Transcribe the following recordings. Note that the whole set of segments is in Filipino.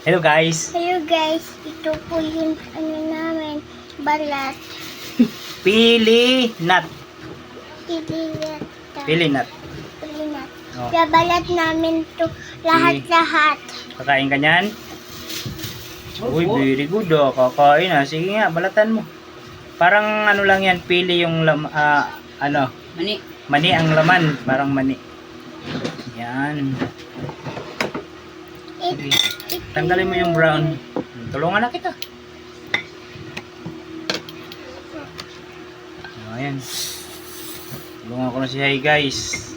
Hello guys. Hello guys, ito po yung namin, balat. Pili nut. Pilinat. Pili nut. Pilinat. Oh. Kaya balat namin to lahat-lahat. Kakain ka niyan? Uy, very good oh. Kakain ah. Sige nga, balatan mo. Parang ano lang yan, pili yung Mani. mani ang laman. Parang mani. Yan. Tanggalin mo yung brown. Tulungan na kita. Ayan. Tulungan ko na si Hay guys.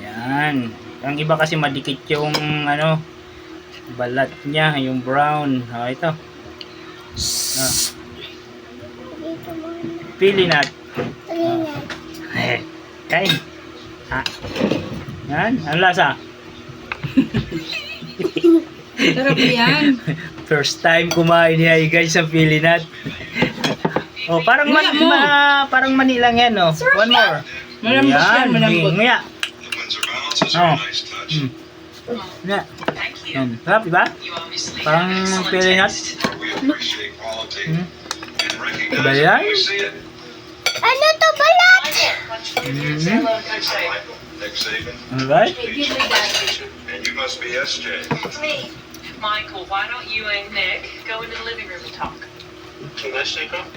Yan. Ang iba kasi madikit yung balat niya, yung brown. Ito. Dito muna. Pili nut. Pilinat. Kain. Yan. Ang lasa? Sarap yan. First time kumain ni Hay guys sa pili nut. Oh, parang parang mani lang yan, oh. One more. Malambot yan, malambot. Nguya. Oh. Na. Sarap, diba? Parang pili nut. Diba yan? Ano to, balat? Alright. And you must be SJ. It's me. Michael, why don't you and Nick go into the living room and talk? Can I sneak up?